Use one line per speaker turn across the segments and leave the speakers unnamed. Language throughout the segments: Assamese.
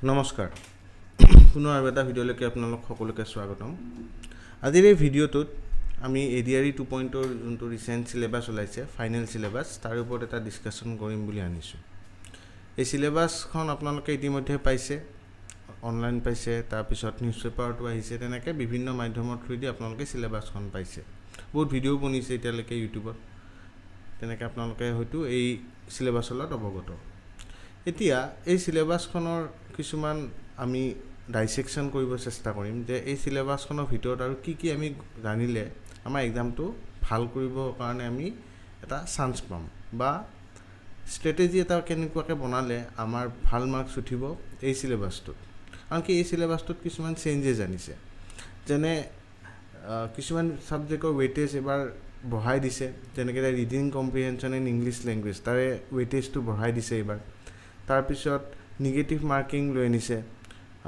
নমস্কাৰ পুনৰ আৰু এটা ভিডিঅ'লৈকে আপোনালোক সকলোকে স্বাগতম আজিৰ এই ভিডিঅ'টোত আমি এডিআৰই 2.0 যোনটো ৰিসেন্ট সিলেবাস ওলাইছে ফাইনেল সিলেবাস তাৰ ওপৰত এটা ডিসকাশন কৰিম বুলি আনিছো এই সিলেবাসখন আপোনালোকে ইতিমধ্যে পাইছে অনলাইন পাইছে তাৰ পিছত নিউজ পেপাৰটো আহিছে তেনেকৈ বিভিন্ন মাধ্যমৰ থ্ৰুদি আপোনালোকে সিলেবাসখন পাইছে বহুত ভিডিঅ' বনিছে এতিয়ালৈকে ইউটিউবত তেনেকৈ আপোনালোকে হয়তো এই সিলেবাসৰ লগত অৱগত এতিয়া এই সিলেবাসখনৰ কিছুমান আমি ডাইসেকশন কৰিব চেষ্টা কৰিম যে এই সিলেবাসখনৰ ভিতৰত আৰু কি আমি জানিলে আমাৰ এক্সামটো ভাল কৰিবৰ কাৰণে আমি এটা চান্স পাম বা স্ট্ৰেটেজি এটা কেনেকুৱাকৈ বনালে আমাৰ ভাল মাৰ্কস উঠিব এই সিলেবাসটোত আনকি এই সিলেবাসটোত কিছুমান চেঞ্জেস আনিছে যেনে কিছুমান সাবজেক্টৰ ওয়েটেজ এবাৰ বঢ়াই দিছে যেনেকৈ ৰিডিং কম্প্ৰিহেনশন ইন ইংলিশ ল্যাঙ্গুৱেজ তাৰে ওয়েটেজটো বঢ়াই দিছে এবাৰ তাৰ পিছত নিগেটিভ মাৰ্কিং লৈ আনিছে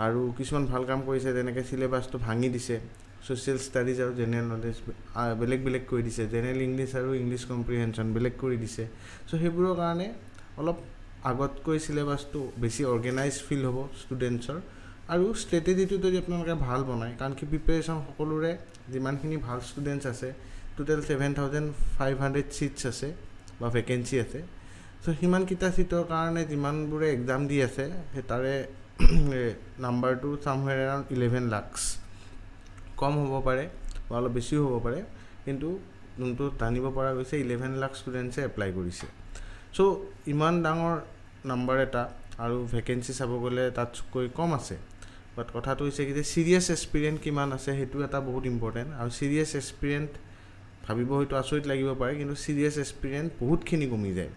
আৰু কিছুমান ভাল কাম কৰিছে যেনেকৈ সিলেবাসটো ভাঙি দিছে সোশ্যাল ষ্টাডিজ আৰু জেনাৰেল নলেজ বেলেগ কৰি দিছে জেনাৰেল ইংলিশ আৰু ইংলিশ কম্প্ৰিহেনশন বেলেগ কৰি দিছে সো সেইবোৰৰ কাৰণে অলপ আগতকৈ সিলেবাসটো বেছি অৰ্গেনাইজ ফিল হ'ব ষ্টুডেন্টছৰ আৰু ষ্ট্ৰেটেজিটো যদি আপোনালোকে ভাল বনায় কাৰণ কি প্ৰিপাৰেচন সকলোৰে যিমানখিনি ভাল ষ্টুডেন্টছ আছে টোটাল 7500 সিটস আছে বা ভ্যাকেন্সি আছে সো হিমান কিটা সিটৰ কাৰণে যিমানবোৰে এক্সাম দি আছে তাৰে নাম্বাৰটো সামহাৰ এৰাউণ্ড 11 লাখ কম হ'ব পাৰে বা অলপ বেছি হ'ব পাৰে কিন্তু যোনটো জানিব পৰা গৈছে 11 লাখ ষ্টুডেন্টছে এপ্লাই কৰিছে সো ইমান ডাঙৰ নাম্বাৰ এটা আৰু ভ্যাকেন্সি চাব গ'লে তাতকৈ কম আছে বাট কথাটো হৈছে কি যে সিৰিয়াস এক্সপেৰিয়েন্স কিমান আছে হেতু এটা বহুত ইম্পৰ্টেন্ট আৰু সিৰিয়াস এক্সপেৰিয়েন্স ভাবিব হয়তো আচৰিত লাগিব পাৰে কিন্তু সিৰিয়াস এক্সপেৰিয়েন্স বহুতখিনি কমি যায়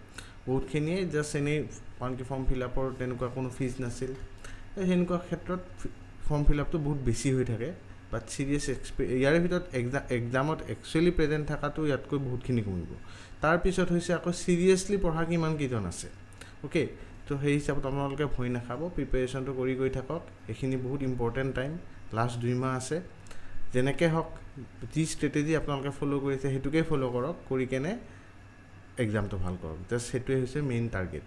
বহুতখিনিয়ে জাস্ট এনেই কাৰণ কি ফৰ্ম ফিল আপৰ তেনেকুৱা কোনো ফিজ নাছিল সেনেকুৱা ক্ষেত্ৰত ফৰ্ম ফিল আপটো বহুত বেছি হৈ থাকে বাট সিৰিয়াস ইয়াৰ ভিতৰত এক্সামত একচুৱেলি প্ৰেজেন্ট থাকাটো ইয়াতকৈ বহুতখিনি কমিব তাৰ পিছত হৈছে আকৌ সিৰিয়াসলি পঢ়া কিমান কিজন আছে ওকে তো সেই হিচাপত আপোনালোকে ভয় নাখাব প্ৰিপাৰেচনটো কৰি গৈ থাকক এখিনি বহুত ইম্পৰ্টেন্ট টাইম লাষ্ট 2 মাহ আছে যেনেকৈ হওক যি ষ্ট্ৰেটেজি আপোনালোকে ফলো কৰিছে হেতুকে ফলো কৰক কৰি কেনে এক্সামটো ভাল কৰক জাস্ট হেতুৱে হৈছে মেইন টাৰ্গেট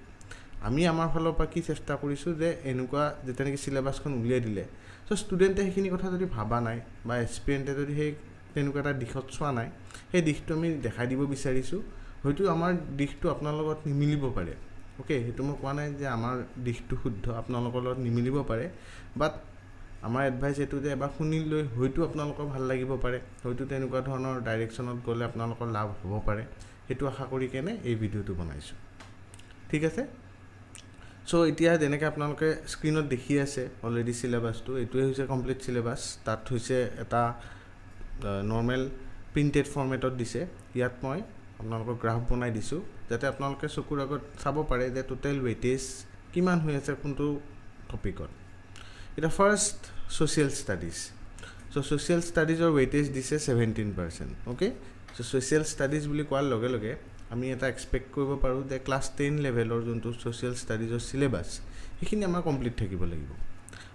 আমি আমাৰ ফালৰ পৰা কি চেষ্টা কৰিছো যে এনেকুৱা যেতে নেকি সিলেবাসখন উলিয়াই দিলে সো ষ্টুডেন্টে হেখিনি কথা যদি ভাবা নাই বা এক্সপেৰিয়েন্টে যদি সেই তেনেকুৱা এটা দিশত চোৱা নাই সেই দিশটো আমি দেখাই দিব বিচাৰিছো হয়তো আমাৰ দিশটো আপোনাৰ লগত নিমিলিব পাৰে ওকে হেতু মই কোৱা নাই যে আমাৰ দিশটো শুদ্ধ আপোনালোকৰ লগত নিমিলিব পাৰে বাট আমাৰ এডভাইস এটো যে এবাৰ শুনি লৈ হয়তো আপোনালোকৰ ভাল লাগিব পাৰে হয়তো তেনেকুৱা ধৰণৰ ডাইৰেকচনত গ'লে আপোনালোকৰ লাভ হ'ব পাৰে হেতু আশা কৰি কেনে এই ভিডিওটো বনাইছো ঠিক আছে সো এতিয়া যেনেকৈ আপোনালোকে স্ক্ৰিনত দেখি আছে অলৰেডি সিলেবাসটো এটোৱে হৈছে কমপ্লিট সিলেবাস তাত হৈছে এটা নৰ্মেল প্ৰিন্টেড ফৰমেটত দিছে ইয়াত মই আপোনালোকক গ্ৰাফ বনাই দিছো যাতে আপোনালোকে চকুৰ আগত চাব পাৰে যে টোটাল ওয়েটেজ কিমান হৈ আছে কোনটো টপিকত এটা first social studies so social ষ্টাডিজৰ ওয়েটেজ দিছে 17% ওকে সো সোশ্যাল ষ্টাডিজ বুলি কোৱাৰ লগে লগে আমি এটা এক্সপেক্ট কৰিব পাৰো যে ক্লাস 10 লেভেলৰ যোনটো সোশ্যাল ষ্টাডিজৰ সিলেবাস হেখিনি আমাৰ কমপ্লিট থাকিব লাগিব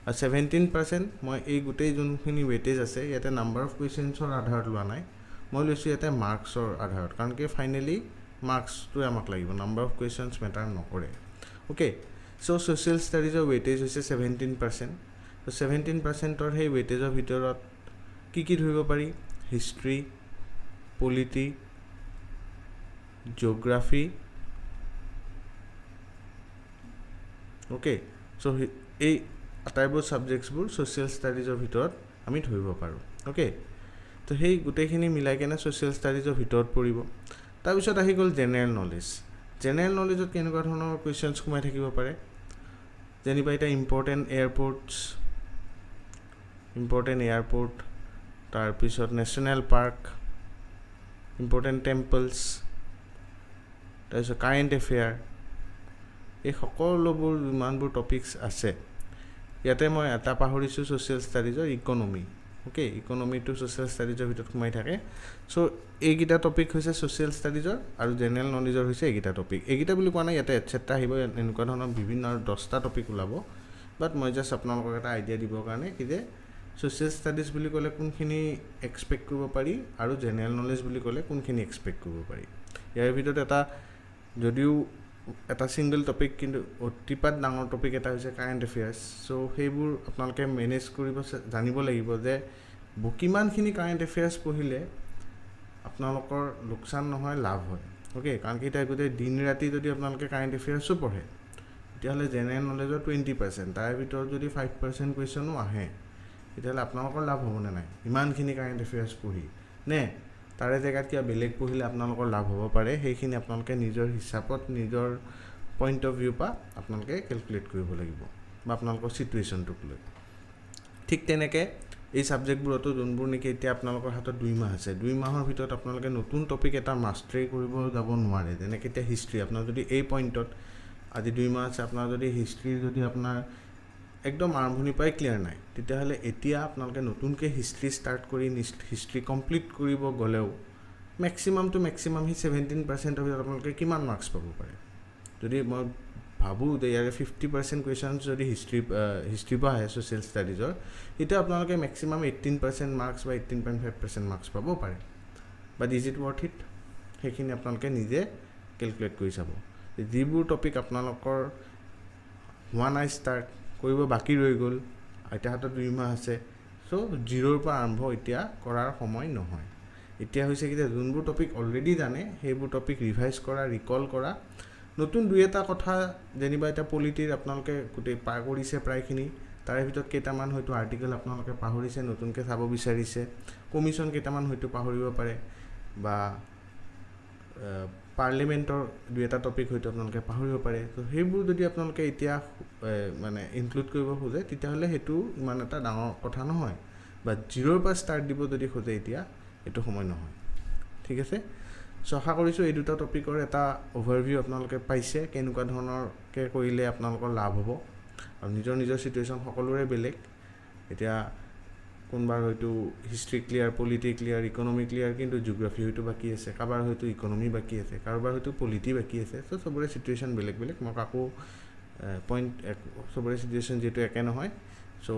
আৰু 17% মই এই গুটেই যোনখিনি ওয়েটেজ আছে ইয়াতে নাম্বাৰ অফ কোৱেশ্চনছৰ আধাৰত লোৱা নাই মই লৈছো ইয়াতে মাৰ্কছৰ আধাৰত কাৰণ কি ফাইনালি মাৰ্কছটো আমাক লাগিব নাম্বাৰ অফ কোৱেশ্চনছ মেটাৰ নকৰে ওকে সো সোশ্যাল ষ্টাডিজৰ ওয়েটেজ হৈছে 17% তো 17%ৰ সেই ওয়েটেজৰ ভিতৰত কি ধৰিব পাৰি history polity geography okay so এই আটাইবোৰ সাবজেক্টছবোৰ সোশ্যাল ষ্টাডিজৰ ভিতৰত আমি ধৰিব পাৰো ওকে তো সেই গুটেখিনি মিলাই কেনে সোশ্যাল ষ্টাডিজৰ ভিতৰত পৰিব তাৰ পিছত আহি গ'ল জেনাৰেল নলেজত কেনেকুৱা ধৰণৰ কোৱেশ্চনছ সোমাই থাকিব পাৰে যেনিবা এটা ইম্পৰ্টেন্ট এয়াৰপোৰ্ট তাৰ পিছত নেশ্যনেল পাৰ্ক ইম্পৰ্টেন্ট টেম্পলছ তাৰ পিছত কাৰেন্ট এফেয়াৰ এই সকলোবোৰ যিমানবোৰ টপিকস আছে ইয়াতে মই এটা পাহৰিছো সোশ্যাল ষ্টাডিজৰ economy okay economy too social ষ্টাডিজৰ ভিতৰত সোমাই থাকে সো এইগিটা টপিক হৈছে সোশ্যাল ষ্টাডিজৰ আৰু জেনাৰেল নলেজৰ হৈছে এইগিটা টপিক এইগিটা বুলি কোৱা নাই ইয়াতে এটসেট্ৰা আহিব এনেকুৱা ধৰণৰ বিভিন্ন 10টা টপিক ওলাব বাট মই জাস্ট আপোনালোকক এটা আইডিয়া দিবৰ কাৰণে কি যে সোশ্যাল ষ্টাডিজ বুলি ক'লে কোনখিনি এক্সপেক্ট কৰিব পাৰি আৰু জেনাৰেল নলেজ বুলি ক'লে কোনখিনি এক্সপেক্ট কৰিব পাৰি ইয়াৰ ভিতৰত এটা যদিও এটা সিঙ্গল টপিক কিন্তু অতিপাত ডাঙৰ টপিক এটা হৈছে কাৰেণ্ট এফেয়াৰ্ছ সো সেইবোৰ আপোনালোকে মেনেজ কৰিব জানিব লাগিব যে কিমানখিনি কাৰেণ্ট এফেয়াৰ্ছ পঢ়িলে আপোনালোকৰ লোকচান নহয় লাভ হয় ওকে কাৰণ কি এটা গোটেই দিন ৰাতি যদি আপোনালোকে কাৰেণ্ট এফেয়াৰ্ছো পঢ়ে তেতিয়াহ'লে জেনেৰেল নলেজৰ 20% তাৰ ভিতৰত যদি 5% কুৱেশ্যনো আহে তেতিয়াহ'লে আপোনালোকৰ লাভ হ'বনে নাই ইমানখিনি কাৰেণ্ট এফেয়াৰ্ছ পঢ়ি নে তাৰে জেগাত কিবা বেলেগ পঢ়িলে আপোনালোকৰ লাভ হ'ব পাৰে সেইখিনি আপোনালোকে নিজৰ হিচাপত নিজৰ পইণ্ট অফ ভিউ পৰা আপোনালোকে কেলকুলেট কৰিব লাগিব বা আপোনালোকৰ চিটুৱেশ্যনটোক লৈ ঠিক তেনেকৈ এই ছাবজেক্টবোৰতো যোনবোৰ নেকি এতিয়া আপোনালোকৰ হাতত 2 মাহ আছে 2 মাহৰ ভিতৰত আপোনালোকে নতুন টপিক এটা মাষ্টাৰি কৰিব যাব নোৱাৰে যেনেকৈ এতিয়া হিষ্ট্ৰী আপোনাৰ যদি এই পইণ্টত আজি 2 মাহ আছে আপোনাৰ যদি হিষ্ট্ৰী যদি আপোনাৰ একদম আৰম্ভণিৰ পৰাই ক্লিয়াৰ নাই তেতিয়াহ'লে এতিয়া আপোনালোকে নতুনকৈ হিষ্ট্ৰী ষ্টাৰ্ট কৰি হিষ্ট্ৰী কমপ্লিট কৰিব গ'লেও মেক্সিমাম টু মেক্সিমাম সি 17%ৰ ভিতৰত আপোনালোকে কিমান মাৰ্কছ পাব পাৰে যদি মই ভাবোঁ যে ইয়াৰে 50% কুৱেশ্যনছ যদি হিষ্ট্ৰী পৰা আহে ছ'চিয়েল ষ্টাডিজৰ এতিয়া আপোনালোকে মেক্সিমাম 18% মাৰ্কছ বা 18.5% মাৰ্কছ পাব পাৰে বাট ইজ ইট ৱৰ্থ ইট সেইখিনি আপোনালোকে নিজে কেলকুলেট কৰি চাব যিবোৰ টপিক আপোনালোকৰ হোৱা নাই ষ্টাৰ্ট কৰিব বাকী ৰৈ গ'ল এতিয়া হাতত 2 মাহ আছে সো জিৰোৰ পৰা আৰম্ভ এতিয়া কৰাৰ সময় নহয় এতিয়া হৈছে কি যে যোনবোৰ টপিক অলৰেডি জানে সেইবোৰ টপিক ৰিভাইজ কৰা ৰিকল কৰা নতুন দুই এটা কথা যেনিবা এটা পলিটিৰ আপোনালোকে গোটেই পাৰ কৰিছে প্ৰায়খিনি তাৰে ভিতৰত কেইটামান হয়তো আৰ্টিকেল আপোনালোকে পাহৰিছে নতুনকৈ চাব বিচাৰিছে কমিশ্যন কেইটামান হয়তো পাহৰিব পাৰে বা পাৰ্লিমেণ্টৰ দুই এটা টপিক হয়তো আপোনালোকে পাহৰিব পাৰে তো সেইবোৰ যদি আপোনালোকে এতিয়া মানে ইনক্লুড কৰিব খোজে তেতিয়াহ'লে সেইটো ইমান এটা ডাঙৰ কথা নহয় বা জিৰোৰ পৰা ষ্টাৰ্ট দিব যদি খোজে এতিয়া এইটো সময় নহয় ঠিক আছে সো আশা কৰিছোঁ এই দুটা টপিকৰ এটা অভাৰভিউ আপোনালোকে পাইছে কেনেকুৱা ধৰণৰকৈ কৰিলে আপোনালোকৰ লাভ হ'ব আৰু নিজৰ নিজৰ চিটুৱেশ্যন সকলোৰে বেলেগ এতিয়া কোনোবাৰ হয়তো history clear polity clear economy clear কিন্তু জিঅ'গ্ৰাফি হয়তো বাকী আছে কাৰোবাৰ হয়তো ইকনমি বাকী আছে কাৰোবাৰ হয়তো পলিটি বাকী আছে তো চবৰে চিটুৱেশ্যন বেলেগ বেলেগ মই কাকো পইণ্ট চবৰে চিটুৱেশ্যন যিহেতু একে নহয় চ'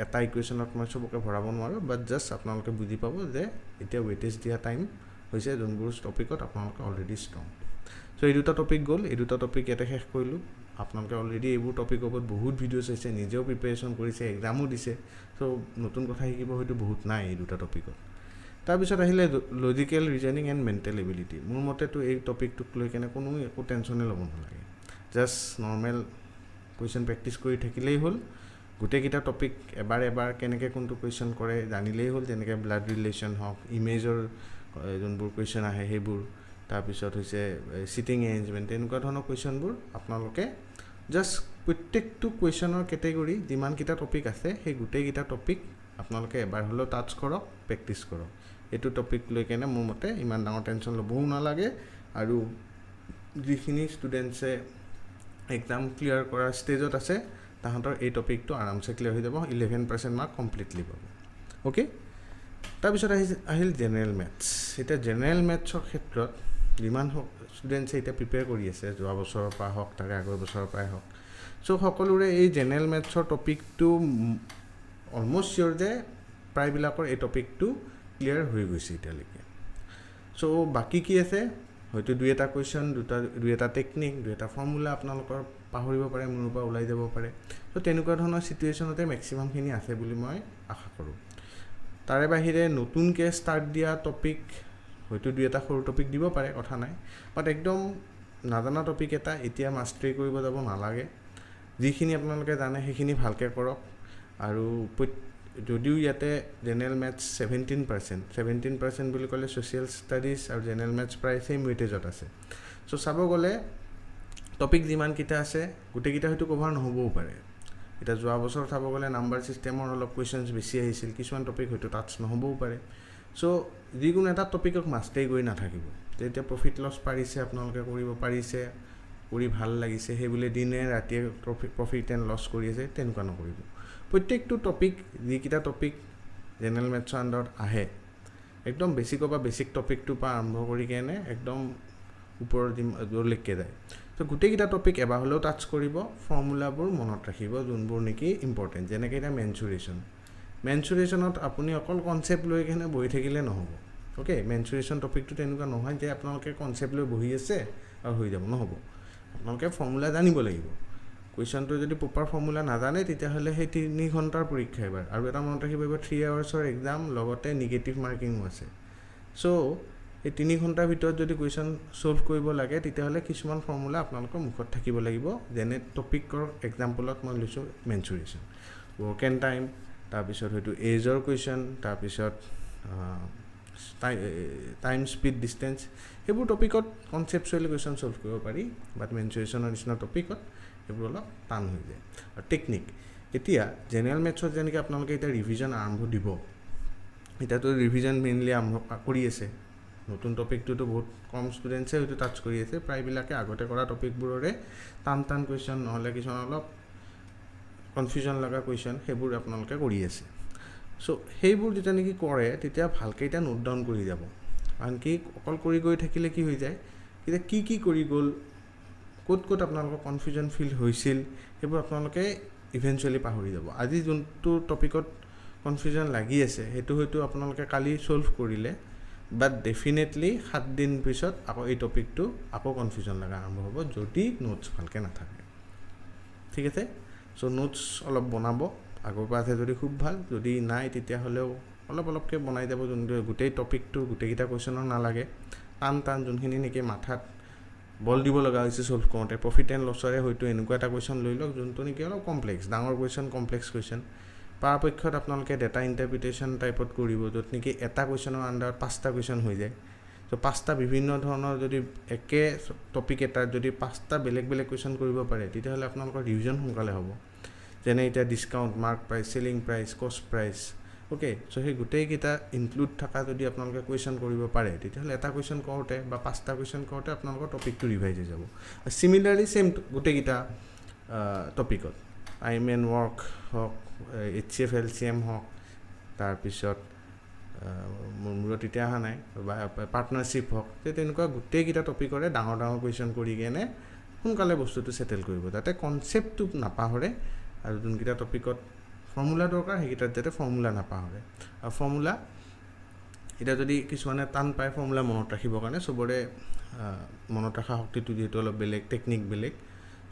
এটা ইকুৱেশ্যনত মই চবকে ভৰাব নোৱাৰোঁ বাট জাষ্ট আপোনালোকে বুজি পাব যে এতিয়া ৱেটেজ দিয়া টাইম হৈছে যোনবোৰ টপিকত আপোনালোকে অলৰেডি ষ্ট্ৰং চ' এই দুটা টপিক গ'ল এই দুটা টপিক ইয়াতে শেষ কৰিলোঁ আপোনালোকে অলৰেডি এইবোৰ টপিকৰ ওপৰত বহুত ভিডিঅ' চাইছে নিজেও প্ৰিপেৰেশ্যন কৰিছে এক্সামো দিছে চ' নতুন কথা শিকিব হয়তো বহুত নাই এই দুটা টপিকত তাৰপিছত আহিলে logical reasoning and mental ability মোৰ মতেতো এই টপিকটোক লৈ কেনে কোনো একো টেনশ্যনেই ল'ব নালাগে জাষ্ট নৰ্মেল কুৱেশ্যন প্ৰেক্টিছ কৰি থাকিলেই হ'ল গোটেইকেইটা টপিক এবাৰ কেনেকৈ কোনটো কুৱেশ্যন কৰে জানিলেই হ'ল যেনেকৈ ব্লাড ৰিলেশ্যন হওক ইমেজৰ যোনবোৰ কুৱেশ্যন আহে সেইবোৰ তাৰপিছত হৈছে চিটিং এৰেঞ্জমেণ্ট তেনেকুৱা ধৰণৰ কুৱেশ্যনবোৰ আপোনালোকে জাষ্ট প্ৰত্যেকটো কুৱেশ্যনৰ কেটেগৰী যিমানকেইটা টপিক আছে সেই গোটেইকেইটা টপিক আপোনালোকে এবাৰ হ'লেও টাচ কৰক প্ৰেক্টিছ কৰক এইটো টপিক লৈ কেনে মোৰ মতে ইমান ডাঙৰ টেনশ্যন ল'বও নালাগে আৰু যিখিনি ষ্টুডেণ্টছে এক্সাম ক্লিয়াৰ কৰাৰ ষ্টেজত আছে তাহাঁতৰ এই টপিকটো আৰামছে ক্লিয়াৰ হৈ যাব 11% মাৰ্ক কমপ্লিটলি পাব অ'কে তাৰপিছত আহিল জেনেৰেল মেথছ এতিয়া জেনেৰেল মেথছৰ ক্ষেত্ৰত যিমান ষ্টুডেণ্টছে এতিয়া প্ৰিপেয়াৰ কৰি আছে যোৱা বছৰৰ পৰা হওক তাৰে আগৰ বছৰৰ পৰাই হওক চ' সকলোৰে এই জেনেৰেল মেথছৰ টপিকটো অলমষ্ট চিয়'ৰ যে প্ৰায়বিলাকৰ এই টপিকটো ক্লিয়াৰ হৈ গৈছে এতিয়ালৈকে চ' বাকী কি আছে হয়তো দুই এটা কুৱেশ্যন দুই এটা টেকনিক দুই এটা ফৰ্মুলা আপোনালোকৰ পাহৰিব পাৰে মূৰৰ পৰা ওলাই যাব পাৰে চ' তেনেকুৱা ধৰণৰ চিটুৱেশ্যনতে মেক্সিমামখিনি আছে বুলি মই আশা কৰোঁ তাৰে বাহিৰে নতুনকৈ ষ্টাৰ্ট দিয়া টপিক হয়তো দুই এটা সৰু টপিক দিব পাৰে কথা নাই বাট একদম নাজানা টপিক এটা এতিয়া মাষ্টাৰি কৰিব যাব নালাগে যিখিনি আপোনালোকে জানে সেইখিনি ভালকৈ কৰক আৰু যদিও ইয়াতে জেনেৰেল মেথছ 17% বুলি ক'লে ছ'চিয়েল ষ্টাডিজ আৰু জেনেৰেল মেথছ প্ৰায় ছেইম ৱেটেজত আছে চ' চাব গ'লে টপিক যিমানকেইটা আছে গোটেইকেইটা হয়তো কভাৰ নহ'বও পাৰে এতিয়া যোৱা বছৰ চাব গ'লে নাম্বাৰ ছিষ্টেমৰ অলপ কুৱেশ্যনছ বেছি আহিছিল কিছুমান টপিক হয়তো টাচ নহ'বও পাৰে চ' যিকোনো এটা টপিকক মাষ্টাৰি কৰি নাথাকিব তেতিয়া প্ৰফিট লছ পাৰিছে আপোনালোকে কৰিব পাৰিছে কৰি ভাল লাগিছে সেইবুলি দিনে ৰাতিয়ে প্ৰফিট এণ্ড লছ কৰি আছে তেনেকুৱা নকৰিব প্ৰত্যেকটো টপিক যিকেইটা টপিক জেনেৰেল মেথছৰ আণ্ডাৰত আহে একদম বেছিকৰ পৰা বেছিক টপিকটোৰ পৰা আৰম্ভ কৰি কেনে একদম ওপৰৰ য'লৈকে যায় ত' গোটেইকেইটা টপিক এবাৰ হ'লেও টাচ কৰিব ফৰ্মুলাবোৰ মনত ৰাখিব যোনবোৰ নেকি ইম্পৰ্টেণ্ট যেনেকৈ এতিয়া মেনচুৰেশ্যনত আপুনি অকল কনচেপ্ট লৈ কেনে বহি থাকিলে নহ'ব অ'কে মেনচুৰেশ্যন টপিকটো তেনেকুৱা নহয় যে আপোনালোকে কনচেপ্ট লৈ বহি আছে আৰু হৈ যাব নহ'ব আপোনালোকে ফৰ্মুলা জানিব লাগিব কুৱেশ্যনটো যদি প্ৰপাৰ ফৰ্মুলা নাজানে তেতিয়াহ'লে সেই 3 ঘণ্টাৰ পৰীক্ষা এবাৰ আৰু এটা মনত ৰাখিব 3 আৱাৰ্ছৰ এক্সাম লগতে নিগেটিভ মাৰ্কিঙো আছে চ' এই 3 ঘণ্টাৰ ভিতৰত যদি কুৱেশ্যন সলভ কৰিব লাগে তেতিয়াহ'লে কিছুমান ফৰ্মুলা আপোনালোকৰ মুখত থাকিব লাগিব যেনে টপিকৰ এক্সাম্পলত মই লৈছোঁ মেনচুৰেশ্যন ৱৰ্ক এণ্ড টাইম তাৰপিছত হয়তো এজৰ কুৱেশ্যন তাৰপিছত টাইম স্পীড ডিষ্টেঞ্চ সেইবোৰ টপিকত কনচেপচুৱেলি কুৱেশ্যন সলভ কৰিব পাৰি বাট মেনচুৰেশ্যনৰ নিচিনা টপিকত সেইবোৰ অলপ টান হৈ যায় আৰু টেকনিক এতিয়া জেনেৰেল মেথছত যেনেকৈ আপোনালোকে এতিয়া ৰিভিজন আৰম্ভ দিব এতিয়াতো ৰিভিজন মেইনলি আৰম্ভ কৰি আছে নতুন টপিকটোতো বহুত কম ষ্টুডেণ্টছে হয়তো টাচ কৰি আছে প্ৰায়বিলাকে আগতে কৰা টপিকবোৰৰে টান কুৱেশ্যন নহ'লে কিছুমান অলপ কনফিউজন লগা কুৱেশ্যন সেইবোৰ আপোনালোকে কৰি আছে চ' সেইবোৰ যেতিয়া নেকি কৰে তেতিয়া ভালকৈ এতিয়া নোট ডাউন কৰি যাব কাৰণ কি অকল কৰি গৈ থাকিলে কি হৈ যায় এতিয়া কি কৰি গ'ল ক'ত আপোনালোকৰ কনফিউজন ফিল হৈছিল সেইবোৰ আপোনালোকে ইভেঞ্চুৱেলি পাহৰি যাব আজি যোনটো টপিকত কনফিউজন লাগি আছে সেইটো হয়তো আপোনালোকে কালি সলভ কৰিলে বাট ডেফিনেটলি 7 দিন পিছত আকৌ এই টপিকটো আকৌ কনফিউজন লগা আৰম্ভ হ'ব যদি নোটছ ভালকৈ নাথাকে ঠিক আছে চ' নোটছ অলপ বনাব আগৰ পৰা আছে যদি খুব ভাল যদি নাই তেতিয়াহ'লেও অলপকৈ বনাই যাব যোনটো গোটেই টপিকটো গোটেইকেইটা কুৱেশ্যনৰ নালাগে টান যোনখিনি নেকি মাথাত বল দিব লগা হৈছে সলভ কৰোঁতে প্ৰফিট এণ্ড লছৰে হয়তো এনেকুৱা এটা কুৱেশ্যন লৈ লওক যোনটো নেকি অলপ কমপ্লেক্স ডাঙৰ কুৱেশ্যন কমপ্লেক্স কুৱেশ্যন পৰাপক্ষত আপোনালোকে ডেটা ইণ্টাৰপ্ৰিটেশ্যন টাইপত কৰিব য'ত নেকি এটা কুৱেশ্যনৰ আণ্ডাৰত 5টা কুৱেশ্যন হৈ যায় চ' 5টা বিভিন্ন ধৰণৰ যদি একে টপিক এটাত যদি 5টা বেলেগ কুৱেশ্যন কৰিব পাৰে তেতিয়াহ'লে আপোনালোকৰ ৰিভিজন সোনকালে হ'ব যেনে এতিয়া discount mark price selling price কষ্ট প্ৰাইচ অ'কে চ' সেই গোটেইকেইটা ইনক্লুড থকা যদি আপোনালোকে কুৱেশ্যন কৰিব পাৰে তেতিয়াহ'লে এটা কুৱেশ্যন কৰোঁতে বা 5টা কুৱেশ্যন কৰোঁতে আপোনালোকৰ টপিকটো ৰিভাইজ হৈ যাব চিমিলাৰলি চেম গোটেইকেইটা টপিকত IMN ৱৰ্ক হওক HCF LCM হওক তাৰপিছত মোৰ মূৰত এতিয়া অহা নাই বা পাৰ্টনাৰশ্বিপ হওক তেনেকুৱা গোটেইকেইটা টপিকৰে ডাঙৰ কুৱেশ্যন কৰি কেনে সোনকালে বস্তুটো ছেটেল কৰিব যাতে কনচেপ্টটো নাপাহৰে আৰু যোনকেইটা টপিকত ফৰ্মুলা দৰকাৰ সেইকেইটাত যাতে ফৰ্মুলা নাপাহৰে আৰু ফৰ্মুলা এতিয়া যদি কিছুমানে টান পায় ফৰ্মুলা মনত ৰাখিবৰ কাৰণে চবৰে মনত ৰখা শক্তিটো যিহেতু অলপ বেলেগ টেকনিক বেলেগ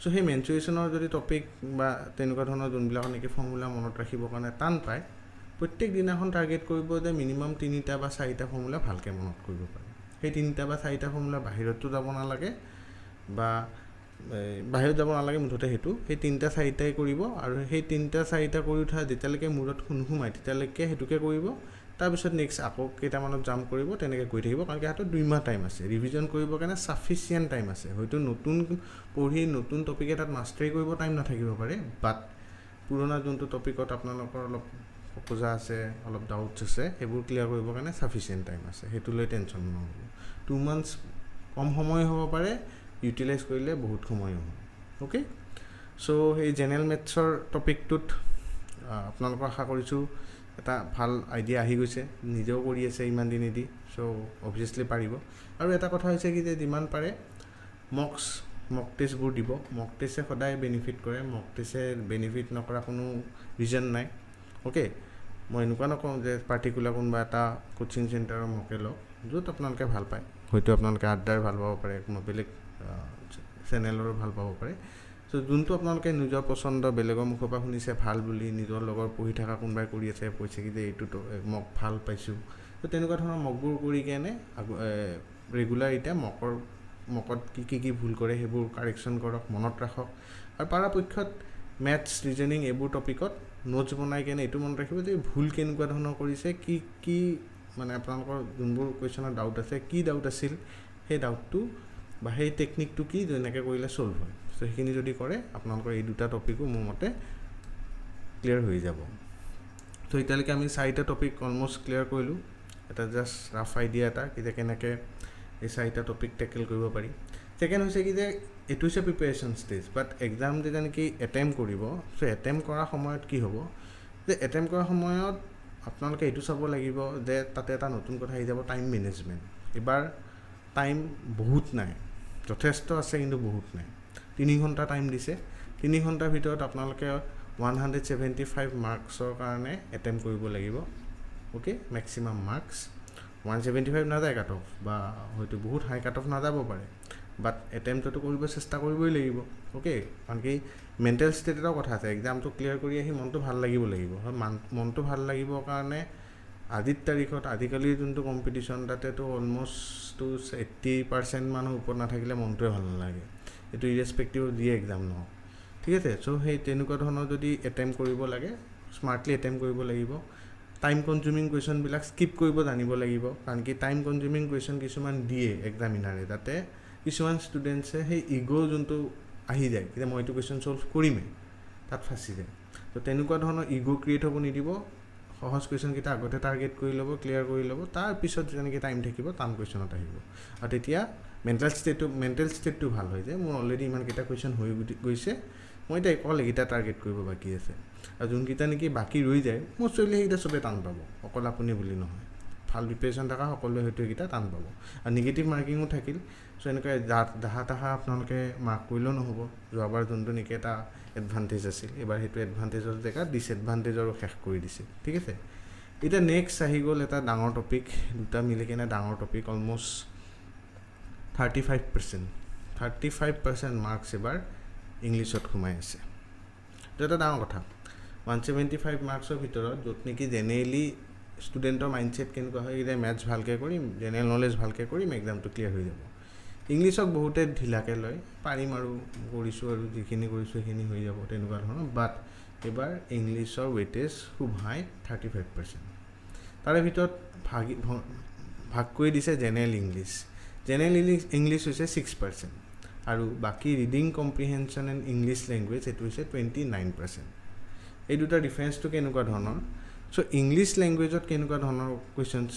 চ' সেই মেনচুৰেশ্যনৰ যদি টপিক বা তেনেকুৱা ধৰণৰ যোনবিলাক নেকি ফৰ্মুলা মনত ৰাখিবৰ কাৰণে টান পায় প্ৰত্যেক দিনাখন টাৰ্গেট কৰিব যে মিনিমাম 3টা বা 4টা ফৰ্মুলা ভালকৈ মনত কৰিব পাৰে সেই 3টা বা 4টা ফৰ্মুলা বাহিৰতো যাব নালাগে বা বাহিৰত যাব নালাগে মুঠতে সেইটো সেই 3টা 4টাই কৰিব আৰু সেই 3টা 4টা কৰি উঠা যেতিয়ালৈকে মূৰত নোসোমায় তেতিয়ালৈকে সেইটোকে কৰিব তাৰপিছত নেক্সট আকৌ কেইটামানত জাম্প কৰিব তেনেকৈ গৈ থাকিব কাৰণ কি হাতত 2 মাহ টাইম আছে ৰিভিজন কৰিবৰ কাৰণে ছাফিচিয়েণ্ট টাইম আছে হয়তো নতুন পঢ়ি নতুন টপিক এটাত মাষ্টাৰি কৰিব টাইম নাথাকিব পাৰে বাট পুৰণা যোনটো টপিকত আপোনালোকৰ অলপ খোজা আছে অলপ ডাউটছ আছে সেইবোৰ ক্লিয়াৰ কৰিবৰ কাৰণে ছাফিচিয়েণ্ট টাইম আছে সেইটো লৈ টেনশ্যন নহ'ব 2 মান্থছ কম সময় হ'ব পাৰে ইউটিলাইজ কৰিলে বহুত সময় হ'ব অ'কে চ' সেই জেনেৰেল মেথছৰ টপিকটোত আপোনালোকৰ আশা কৰিছোঁ এটা ভাল আইডিয়া আহি গৈছে নিজেও কৰি আছে ইমান দিনেদি চ' অবভিয়াছলি পাৰিব আৰু এটা কথা হৈছে কি যে যিমান পাৰে মক টেষ্টবোৰ দিব মক টেষ্টে সদায় বেনিফিট কৰে মক টেষ্টে বেনিফিট নকৰা কোনো ৰিজন নাই অ'কে মই এনেকুৱা নকওঁ যে পাৰ্টিকুলাৰ কোনোবা এটা কোচিং চেণ্টাৰৰ মকে লওক য'ত আপোনালোকে ভাল পায় হয়তো আপোনালোকে আড্ডাৰ ভাল পাব পাৰে কোনো বেলেগ চেনেলৰো ভাল পাব পাৰে চ' যোনটো আপোনালোকে নিজৰ পচন্দ বেলেগৰ মুখৰ পৰা শুনিছে ভাল বুলি নিজৰ লগৰ পঢ়ি থকা কোনোবাই কৰি আছে কৈছে কি যে এইটোতো মক ভাল পাইছোঁ ত' তেনেকুৱা ধৰণৰ মকবোৰ কৰি কেনে ৰেগুলাৰ এতিয়া মকত কি ভুল কৰে সেইবোৰ কাৰেকশ্যন কৰক মনত ৰাখক আৰু পৰাপক্ষত মেথছ ৰিজনিং এইবোৰ টপিকত নোটছ বনাই কেনে এইটো মনত ৰাখিব যে ভুল কেনেকুৱা ধৰণৰ কৰিছে কি মানে আপোনালোকৰ যোনবোৰ কুৱেশ্যনৰ ডাউট আছে কি ডাউট আছিল সেই ডাউটটো বা সেই টেকনিকটো কি যেনেকৈ কৰিলে চল্ভ হয় চ' সেইখিনি যদি কৰে আপোনালোকৰ এই 2টা টপিকো মোৰ মতে ক্লিয়াৰ হৈ যাব ত' এতিয়ালৈকে আমি 4টা টপিক অলমষ্ট ক্লিয়াৰ কৰিলোঁ এটা জাষ্ট ৰাফ আইডিয়া এটা কি যে কেনেকৈ এই 4টা টপিক টেকেল কৰিব পাৰি ছেকেণ্ড হৈছে কি যে এইটো হৈছে প্ৰিপেৰেশ্যন ষ্টেজ বাট এক্সাম যেতিয়া নেকি এটেম্প কৰিব চ' এটেম্প কৰাৰ সময়ত কি হ'ব যে এটেম্প কৰাৰ সময়ত আপোনালোকে এইটো চাব লাগিব যে তাতে এটা নতুন কথা আহি যাব টাইম মেনেজমেণ্ট এইবাৰ টাইম বহুত নাই যথেষ্ট আছে কিন্তু বহুত নাই 3 ঘণ্টা টাইম দিছে 3 ঘণ্টাৰ ভিতৰত আপোনালোকে 175 মাৰ্কছৰ কাৰণে এটেম্প কৰিব লাগিব অ'কে মেক্সিমাম মাৰ্কছ 175 নাযায় কাট অফ বা হয়তো বহুত হাই কাট অফ নাযাব পাৰে বাট এটেম্পটটো কৰিব চেষ্টা কৰিবই লাগিব ওকে কাৰণ কি মেণ্টেল ষ্টেট এটাও কথা আছে এক্সামটো ক্লিয়াৰ কৰি আহি মনটো ভাল লাগিব লাগিব মনটো ভাল লাগিবৰ কাৰণে আজিৰ তাৰিখত আজিকালিৰ যোনটো কম্পিটিশ্যন তাতেতো অলমষ্ট 80% মানুহৰ ওপৰত নাথাকিলে মনটোৱে ভাল নালাগে এইটো ইৰেছপেক্টিভ অফ যিয়ে এক্সাম নহওক ঠিক আছে চ' সেই তেনেকুৱা ধৰণৰ যদি এটেম্প কৰিব লাগে স্মাৰ্টলি এটেম্প কৰিব লাগিব টাইম কনজিউমিং কুৱেশ্যনবিলাক স্কিপ কৰিব জানিব লাগিব কাৰণ কি টাইম কনজিউমিং কুৱেশ্যন কিছুমান দিয়ে এক্সামিনাৰে তাতে কিছুমান ষ্টুডেণ্টছে সেই ইগ' যোনটো আহি যায় যে মই এইটো কুৱেশ্যন ছল্ভ কৰিমেই তাত ফাঁচি যায় তো তেনেকুৱা ধৰণৰ ইগ' ক্ৰিয়েট হ'ব নিদিব সহজ কুৱেশ্যনকেইটা আগতে টাৰ্গেট কৰি ল'ব ক্লিয়াৰ কৰি ল'ব তাৰপিছত যেনেকৈ টাইম থাকিব টান কুৱেশ্যনত আহিব আৰু তেতিয়া মেণ্টেল ষ্টেটটো ভাল হয় যে মোৰ অলৰেডি ইমানকেইটা কুৱেশ্যন হৈ গৈছে মই এতিয়া অকল এইকেইটা টাৰ্গেট কৰিব বাকী আছে আৰু যোনকেইটা নেকি বাকী ৰৈ যায় মোৰ চলি সেইকেইটা চবেই টান পাব অকল আপুনি বুলি নহয় ভাল প্ৰিপেৰেশ্যন থকা সকলোৱে হয়তো এইকেইটা টান পাব আৰু নিগেটিভ মাৰ্কিঙো থাকিল চ' এনেকৈ দাহা আপোনালোকে মাৰ্ক কৰিলেও নহ'ব যোৱাবাৰ যোনটো নেকি এটা এডভান্টেজ আছিল এইবাৰ সেইটো এডভান্টেজৰ জেগাত ডিছএডভান্টেজৰো শেষ কৰি দিছে ঠিক আছে এতিয়া নেক্সট আহি গ'ল এটা ডাঙৰ টপিক দুটা মিলি কিনে ডাঙৰ টপিক অলমষ্ট 35% মাৰ্কছ এবাৰ ইংলিছত সোমাই আছে এইটো এটা ডাঙৰ কথা 175 মাৰ্কছৰ ভিতৰত য'ত নেকি জেনেৰেলি ষ্টুডেণ্টৰ মাইণ্ডছেট কেনেকুৱা হয় যে মেথছ ভালকৈ কৰিম জেনেৰেল নলেজ ভালকৈ কৰিম এক্সামটো ক্লিয়াৰ হৈ যাব ইংলিছক বহুতে ঢিলাকৈ লয় পাৰিম আৰু কৰিছোঁ আৰু যিখিনি কৰিছোঁ সেইখিনি হৈ যাব তেনেকুৱা ধৰণৰ বাট এইবাৰ ইংলিছৰ ৱেইটেজ খুব হাই 35% তাৰে ভিতৰত ভাগ কৰি দিছে জেনেৰেল ইংলিছ হৈছে 6% আৰু বাকী reading comprehension and English language এইটো হৈছে 29% এই দুটা ডিফাৰেঞ্চটো কেনেকুৱা ধৰণৰ চ' ইংলিছ লেংগুৱেজত কেনেকুৱা ধৰণৰ কুৱেশ্যনছ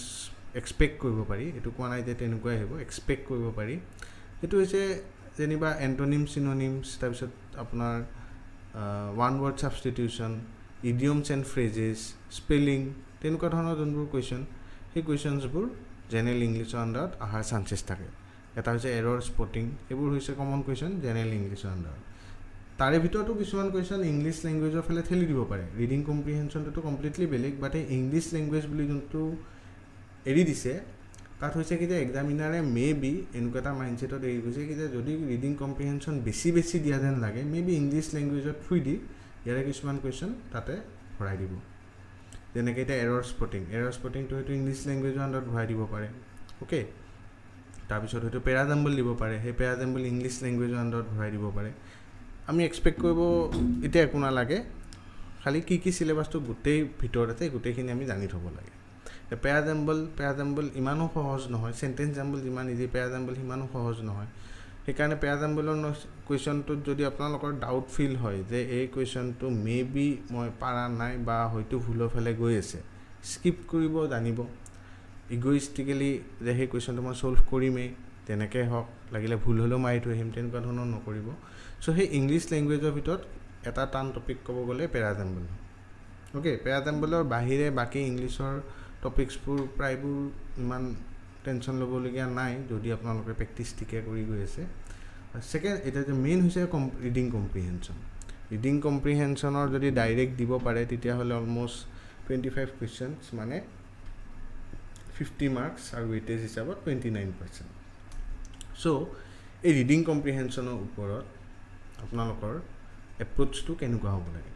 এক্সপেক্ট কৰিব পাৰি এইটো কোৱা নাই যে তেনেকুৱাই আহিব এক্সপেক্ট কৰিব পাৰি সেইটো হৈছে যেনিবা এণ্টনিমছ চিননিমছ তাৰপিছত আপোনাৰ one word substitution idioms and phrases spelling তেনেকুৱা ধৰণৰ যোনবোৰ কুৱেশ্যন সেই কুৱেশ্যনছবোৰ জেনেৰেল ইংলিছৰ আণ্ডাৰত অহাৰ চান্সেছ থাকে এটা হৈছে এৰৰ স্পটিং এইবোৰ হৈছে কমন কুৱেশ্যন জেনেৰেল ইংলিছৰ আণ্ডাৰত তাৰে ভিতৰতো কিছুমান কুৱেশ্যন ইংলিছ লেংগুৱেজৰ ফালে ঠেলি দিব পাৰে ৰিডিং কম্প্ৰিহেনশ্যনটোতো কমপ্লিটলি বেলেগ বাট এই ইংলিছ লেংগুৱেজ বুলি যোনটো এৰি দিছে তাত হৈছে কি যে এক্সামিনাৰে বি এনেকুৱা এটা মাইণ্ডছেটত এৰি গৈছে কি যে যদি ৰিডিং কম্প্ৰিহেনশ্যন বেছি দিয়া যেন লাগে বি ইংলিছ লেংগুৱেজত থৈ দি ইয়াৰে কিছুমান কুৱেশ্যন তাতে ভৰাই দিব যেনেকৈ এতিয়া এৰৰ স্পটিংটো হয়তো ইংলিছ লেংগুৱেজৰ আণ্ডাৰত ভৰাই দিব পাৰে অ'কে তাৰপিছত হয়তো পেৰাজাম্বল দিব পাৰে সেই পেৰাজাম্বল ইংলিছ লেংগুৱেজৰ আণ্ডাৰত ভৰাই দিব পাৰে আমি এক্সপেক্ট কৰিব এতিয়া একো নালাগে খালি কি চিলেবাছটো গোটেই ভিতৰত আছে গোটেইখিনি আমি জানি থ'ব লাগে পেৰাজাম্বল ইমানো সহজ নহয় চেণ্টেঞ্চ জাম্বল যিমান ইজি পেৰাজাম্বল সিমানো সহজ নহয় সেইকাৰণে পেৰাজাম্বলৰ কুৱেশ্যনটোত যদি আপোনালোকৰ ডাউট ফিল হয় যে এই কুৱেশ্যনটো বি মই পাৰা নাই বা হয়তো ভুলৰ ফালে গৈ আছে স্কিপ কৰিব জানিব ইগ'ইষ্টিকেলি যে সেই কুৱেশ্যনটো মই ছল্ভ কৰিমেই তেনেকৈ হওক লাগিলে ভুল হ'লেও মাৰি থৈ আহিম তেনেকুৱা ধৰণৰ নকৰিব চ' সেই ইংলিছ লেংগুৱেজৰ ভিতৰত এটা টান টপিক ক'ব গ'লে পেৰাজাম্বল অ'কে পেৰাজাম্বলৰ বাহিৰে বাকী ইংলিছৰ টপিকছবোৰ প্ৰায়বোৰ ইমান টেনশ্যন ল'বলগীয়া নাই যদি আপোনালোকে প্ৰেক্টিছ ঠিকে কৰি গৈ আছে ছেকেণ্ড এতিয়া যে মেইন হৈছে ৰিডিং কম্প্ৰিহেনশ্যনৰ যদি ডাইৰেক্ট দিব পাৰে তেতিয়াহ'লে অলমষ্ট 25 কুৱেশ্যনছ মানে 50 মাৰ্কছ আৰু ৱেইটেজ হিচাপত 29%। চ' এই ৰিডিং কম্প্ৰিহেনশ্যনৰ ওপৰত আপোনালোকৰ এপ্ৰ'চটো কেনেকুৱা হ'ব লাগে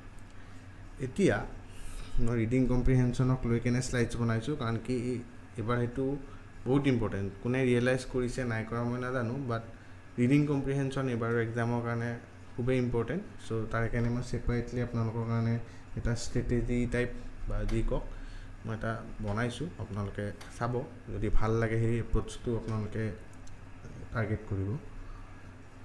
এতিয়া মই ৰিডিং কম্প্ৰিহেনশ্যনক লৈ কেনে শ্লাইডছ বনাইছোঁ কাৰণ কি এইবাৰ সেইটো বহুত ইম্পৰ্টেণ্ট কোনে ৰিয়েলাইজ কৰিছে নাই কৰা মই নাজানো বাট ৰিডিং কম্প্ৰিহেনশ্যন এইবাৰৰ এক্সামৰ কাৰণে খুবেই ইম্পৰ্টেণ্ট চ' তাৰ কাৰণে মই ছেপাৰেটলি আপোনালোকৰ কাৰণে এটা ষ্ট্ৰেটেজি টাইপ বা যি কওক মই এটা বনাইছোঁ আপোনালোকে চাব যদি ভাল লাগে সেই এপ্ৰ'চটো আপোনালোকে টাৰ্গেট কৰিব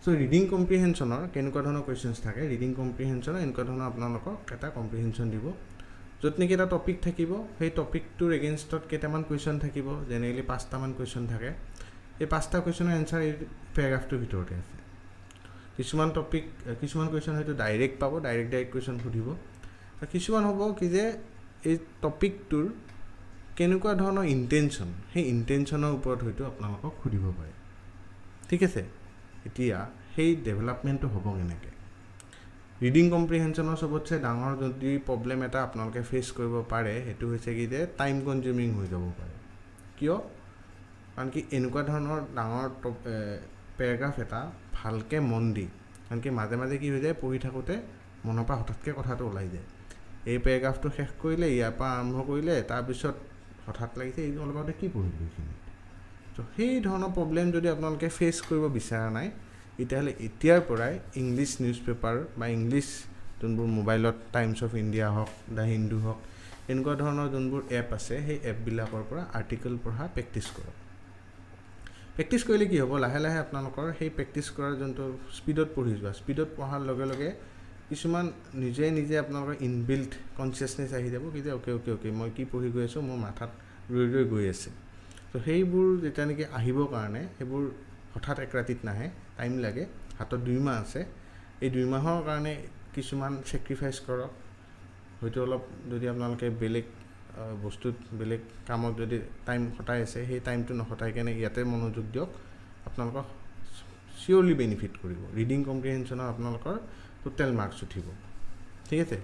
চ' ৰিডিং কম্প্ৰিহেনশ্যনৰ কেনেকুৱা ধৰণৰ কুৱেশ্যনছ থাকে ৰিডিং কম্প্ৰিহেনশ্যনৰ এনেকুৱা ধৰণৰ আপোনালোকক এটা কম্প্ৰিহেনশ্যন দিব য'ত নেকি এটা টপিক থাকিব সেই টপিকটোৰ এগেইনষ্টত কেইটামান কুৱেশ্যন থাকিব জেনেৰেলি 5টামান কুৱেশ্যন থাকে এই 5টা কুৱেশ্যনৰ এনচাৰ এই পেৰাগ্ৰাফটোৰ ভিতৰতে আছে কিছুমান কুৱেশ্যন হয়তো ডাইৰেক্ট পাব ডাইৰেক্ট কুৱেশ্যন সুধিব আৰু কিছুমান হ'ব কি যে এই টপিকটোৰ কেনেকুৱা ধৰণৰ ইণ্টেনশ্যন সেই ইণ্টেনশ্যনৰ ওপৰত হয়তো আপোনালোকক সুধিব পাৰে ঠিক আছে এতিয়া সেই ডেভেলপমেণ্টটো হ'ব কেনেকৈ ৰিডিং কম্প্ৰিহেনশ্যনৰ চবতছে ডাঙৰ যদি প্ৰব্লেম এটা আপোনালোকে ফেচ কৰিব পাৰে সেইটো হৈছে কি যে টাইম কনজিউমিং হৈ যাব পাৰে কিয় কাৰণ কি এনেকুৱা ধৰণৰ ডাঙৰ পেৰাগ্ৰাফ এটা ভালকৈ মন দি, কাৰণ কি মাজে মাজে কি হৈ যায়, পঢ়ি থাকোঁতে মনৰ পৰা হঠাৎকৈ কথাটো ওলাই যায়। এই পেৰাগ্ৰাফটো শেষ কৰিলে, ইয়াৰ পৰা আৰম্ভ কৰিলে, তাৰপিছত হঠাৎ লাগিছে এই অলপ আগতে কি পঢ়িলোঁ এইখিনি। ত' সেই ধৰণৰ প্ৰব্লেম যদি আপোনালোকে ফেচ কৰিব বিচৰা নাই, তেতিয়াহ'লে এতিয়াৰ পৰাই ইংলিছ নিউজ পেপাৰ বা ইংলিছ যোনবোৰ মোবাইলত টাইমছ অফ ইণ্ডিয়া হওক, দ্য হিন্দু হওক, এনেকুৱা ধৰণৰ যোনবোৰ এপ আছে, সেই এপবিলাকৰ পৰা আৰ্টিকেল পঢ়া প্ৰেক্টিছ কৰক। প্ৰেক্টিছ কৰিলে কি হ'ব, লাহে লাহে আপোনালোকৰ সেই প্ৰেক্টিছ কৰাৰ যোনটো স্পীডত পঢ়ি যোৱা, স্পীডত পঢ়াৰ লগে লগে কিছুমান নিজে নিজে আপোনালোকৰ ইনবিল্ট কনচিয়াছনেছ আহি যাব, কি যে অ'কে মই কি পঢ়ি গৈ আছোঁ, মোৰ মাথাত ৰৈ ৰৈ গৈ আছে। ত' সেইবোৰ যেতিয়া নেকি আহিবৰ কাৰণে, সেইবোৰ হঠাৎ এক ৰাতিত নাহে, টাইম লাগে, হাতত 2 মাহ আছে। এই 2 মাহৰ কাৰণে কিছুমান ছেক্ৰিফাইচ কৰক। হয়তো অলপ যদি আপোনালোকে বেলেগ বস্তুত, বেলেগ কামত যদি টাইম খটাই আছে, সেই টাইমটো নখটাই কেনে ইয়াতে মনোযোগ দিয়ক, আপোনালোকক চিয়'ৰলি বেনিফিট কৰিব। ৰিডিং কম্প্ৰিহেনশ্যনৰ আপোনালোকৰ টোটেল মাৰ্কছ উঠিব, ঠিক আছে।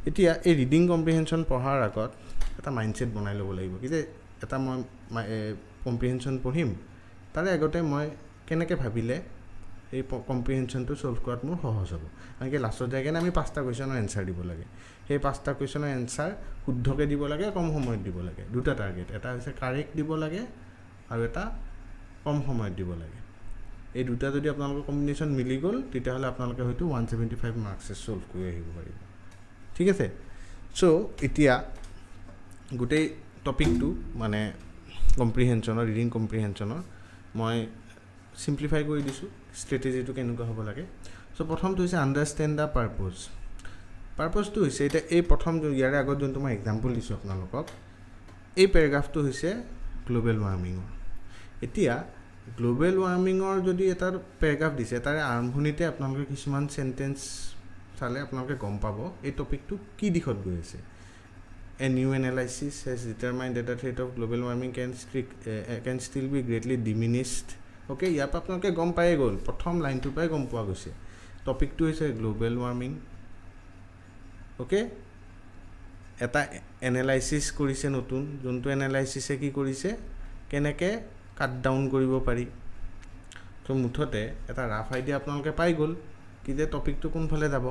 এতিয়া এই ৰিডিং কম্প্ৰিহেনশ্যন পঢ়াৰ আগত এটা মাইণ্ডছেট বনাই ল'ব লাগিব, কি যে এটা মই কম্প্ৰিহেনশ্যন পঢ়িম, তাৰে আগতে মই কেনেকৈ ভাবিলে এই কম্প্ৰিহেনশ্যনটো ছল্ভ কৰাত মোৰ সহজ হ'ব। কাৰণ কি লাষ্টত যাই কিনে আমি 5টা কুৱেশ্যনৰ এনচাৰ দিব লাগে। সেই 5টা কুৱেশ্যনৰ এনচাৰ শুদ্ধকৈ দিব লাগে, কম সময়ত দিব লাগে। 2টা টাৰ্গেট, এটা হৈছে কাৰেক্ট দিব লাগে আৰু এটা কম সময়ত দিব লাগে। এই 2টা যদি আপোনালোকৰ কম্বিনেশ্যন মিলি গ'ল, তেতিয়াহ'লে আপোনালোকে হয়তো 175 মাৰ্কছে ছল্ভ কৰি আহিব পাৰিব, ঠিক আছে। চ' এতিয়া গোটেই টপিকটো মানে কম্প্ৰিহেনশ্যনৰ, ৰিডিং কম্প্ৰিহেনশ্যনৰ মই চিম্প্লিফাই কৰি দিছোঁ, ষ্ট্ৰেটেজিটো কেনেকুৱা হ'ব লাগে। চ' প্ৰথমটো হৈছে আণ্ডাৰষ্টেণ্ড দ্য পাৰ্পজ। পাৰ্পজটো হৈছে, এতিয়া এই প্ৰথম ইয়াৰে আগত যোনটো মই এক্সাম্পল দিছোঁ আপোনালোকক, এই পেৰাগ্ৰাফটো হৈছে গ্ল'বেল ৱাৰ্মিঙৰ। এতিয়া গ্ল'বেল ৱাৰ্মিঙৰ যদি এটা পেৰাগ্ৰাফ দিছে, তাৰে আৰম্ভণিতে আপোনালোকে কিছুমান চেণ্টেঞ্চ চালে আপোনালোকে গম পাব এই টপিকটো কি দিশত গৈ আছে। A new analysis has determined that the threat of global warming can still be greatly diminished. Okay, ইয়াৰ পৰা আপোনালোকে গম পায়ে গ'ল, প্ৰথম লাইনটোৰ পৰাই গম পোৱা গৈছে টপিকটো হৈছে গ্ল'বেল ৱাৰ্মিং। অ'কে, এটা এনালাইচিছ কৰিছে নতুন, যোনটো এনালাইচিছে কি কৰিছে, কেনেকৈ কাট ডাউন কৰিব পাৰি। তো মুঠতে এটা ৰাফ আইডিয়া আপোনালোকে পাই গ'ল কি যে টপিকটো কোনফালে যাব।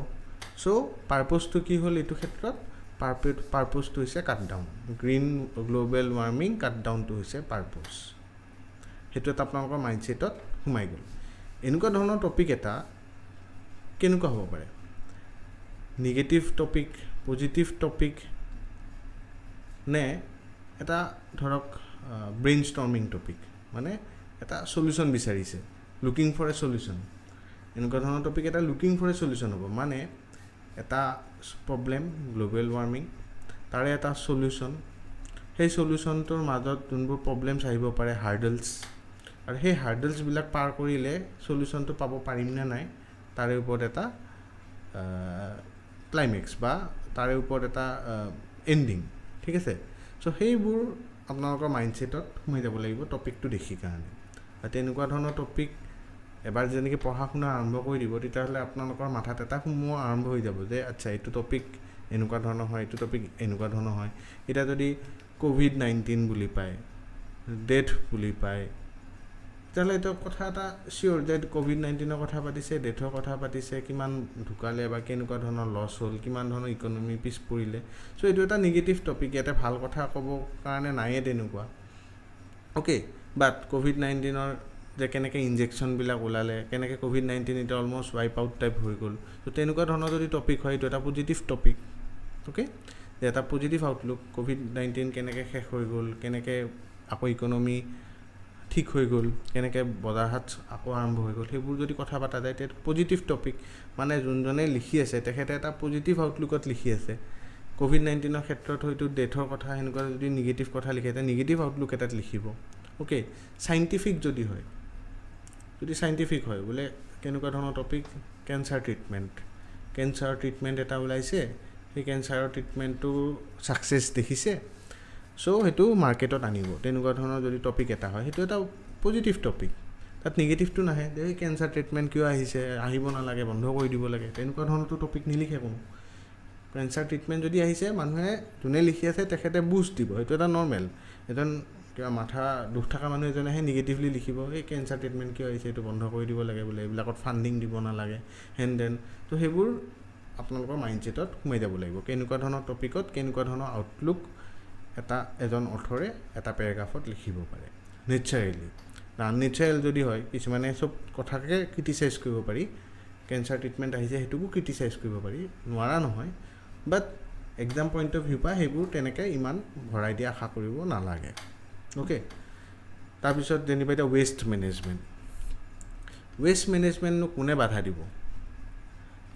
চ' পাৰ্পজটো কি হ'ল এইটো ক্ষেত্ৰত, পাৰ্পজটো হৈছে cut down. Green global warming cut ডাউনটো হৈছে পাৰ্পজ। সেইটো এটা আপোনালোকৰ মাইণ্ডছেটত সোমাই গ'ল। এনেকুৱা ধৰণৰ টপিক এটা কেনেকুৱা হ'ব পাৰে, নিগেটিভ টপিক, পজিটিভ টপিক, নে এটা ধৰক ব্ৰেইন ষ্টৰ্মিং টপিক, মানে এটা চলিউশ্যন বিচাৰিছে, লুকিং ফৰ এ চলিউশ্যন। এনেকুৱা ধৰণৰ টপিক এটা লুকিং ফৰ এ চলিউশ্যন হ'ব, মানে এটা প্ৰব্লেম গ্ল'বেল ৱাৰ্মিং, তাৰে এটা চলিউশ্যন, সেই চলিউশ্যনটোৰ মাজত যোনবোৰ প্ৰব্লেমছ আহিব পাৰে, হাৰ্ডলছ, আৰু সেই হাৰ্ডলছবিলাক পাৰ কৰিলে চলিউশ্যনটো পাব পাৰিম নে নাই, তাৰে ওপৰত এটা ক্লাইমেক্স বা তাৰে ওপৰত এটা এণ্ডিং, ঠিক আছে। চ' সেইবোৰ আপোনালোকৰ মাইণ্ডছেটত সোমাই যাব লাগিব টপিকটো দেখি কাৰণে। আৰু তেনেকুৱা ধৰণৰ টপিক এবাৰ যেনেকৈ পঢ়া শুনা আৰম্ভ কৰি দিব, তেতিয়াহ'লে আপোনালোকৰ মাথাত এটা সোমোৱা আৰম্ভ হৈ যাব যে আচ্ছা এইটো টপিক এনেকুৱা ধৰণৰ হয়, এইটো টপিক এনেকুৱা ধৰণৰ হয়। এতিয়া যদি COVID-19 বুলি পায়, ডেথ বুলি পায়, তেতিয়াহ'লে এইটো কথা এটা চিয়'ৰ যে COVID-19ৰ কথা পাতিছে, ডেথৰ কথা পাতিছে, কিমান ঢুকালে বা কেনেকুৱা ধৰণৰ লছ হ'ল, কিমান ধৰণৰ ইকনমি পিছ পৰিলে। চ' এইটো এটা নিগেটিভ টপিক, ইয়াতে ভাল কথা ক'ব কাৰণে নায়ে তেনেকুৱা। অ'কে, বাট COVID-19ৰ যে কেনেকৈ ইনজেকশ্যনবিলাক ওলালে, কেনেকৈ COVID-19 এতিয়া অলমষ্ট ৱাইপ আউট টাইপ হৈ গ'ল। ত' তেনেকুৱা ধৰণৰ যদি টপিক হয়, এইটো এটা পজিটিভ টপিক। অ'কে, যে এটা পজিটিভ আউটলুক, COVID-19 কেনেকৈ শেষ হৈ গ'ল, কেনেকৈ আকৌ ইকনমি ঠিক হৈ গ'ল, কেনেকৈ বজাৰ হাট আকৌ আৰম্ভ হৈ গ'ল, সেইবোৰ যদি কথা পতা যায় তেতিয়া পজিটিভ টপিক। মানে যোনজনে লিখি আছে তেখেতে এটা পজিটিভ আউটলুকত লিখি আছে। COVID-19ৰ ক্ষেত্ৰত হয়তো ডেথৰ কথা সেনেকুৱা যদি নিগেটিভ কথা লিখে, তেতিয়া নিগেটিভ আউটলুক এটাত লিখিব। অ'কে, চাইণ্টিফিক যদি হয়, যদি চাইণ্টিফিক হয় বোলে কেনেকুৱা ধৰণৰ টপিক, কেঞ্চাৰ ট্ৰিটমেণ্ট এটা ওলাইছে, সেই কেঞ্চাৰৰ ট্ৰিটমেণ্টটো ছাকচেছ দেখিছে, চ' সেইটো মাৰ্কেটত আনিব। তেনেকুৱা ধৰণৰ যদি টপিক এটা হয়, সেইটো এটা পজিটিভ টপিক, তাত নিগেটিভটো নাহে যে কেঞ্চাৰ ট্ৰিটমেণ্ট কিয় আহিছে, আহিব নালাগে, বন্ধ কৰি দিব লাগে, তেনেকুৱা ধৰণৰতো টপিক নিলিখে কোনো। কেঞ্চাৰ ট্ৰিটমেণ্ট যদি আহিছে, মানুহে যোনে লিখি আছে তেখেতে বুষ্ট দিব, সেইটো এটা নৰ্মেল। এজন কিবা মাথা দুখ থকা মানুহ এজনেহে নিগেটিভলি লিখিব এই কেঞ্চাৰ ট্ৰিটমেণ্ট কিয় হৈছে এইটো বন্ধ কৰি দিব লাগে বোলে এইবিলাকত ফাণ্ডিং দিব নালাগে হেন দেন তো সেইবোৰ আপোনালোকৰ মাইণ্ডছেটত সোমাই যাব লাগিব কেনেকুৱা ধৰণৰ টপিকত কেনেকুৱা ধৰণৰ আউটলুক এজন অথৰে এটা পেৰাগ্ৰাফত লিখিব পাৰে নেচাৰেলি আননেচাৰেল যদি হয় কিছুমানে চব কথাকে ক্ৰিটিচাইজ কৰিব পাৰি কেঞ্চাৰ ট্ৰিটমেণ্ট আহিছে সেইটোকো ক্ৰিটিচাইজ কৰিব পাৰি নোৱাৰা নহয় বাট এক্সাম পইণ্ট অফ ভিউ পৰা সেইবোৰ তেনেকৈ ইমান ভৰাই দিয়া আশা কৰিব নালাগে অ'কে তাৰপিছত যেনিবা এতিয়া ৱেষ্ট মেনেজমেণ্টনো কোনে বাধা দিব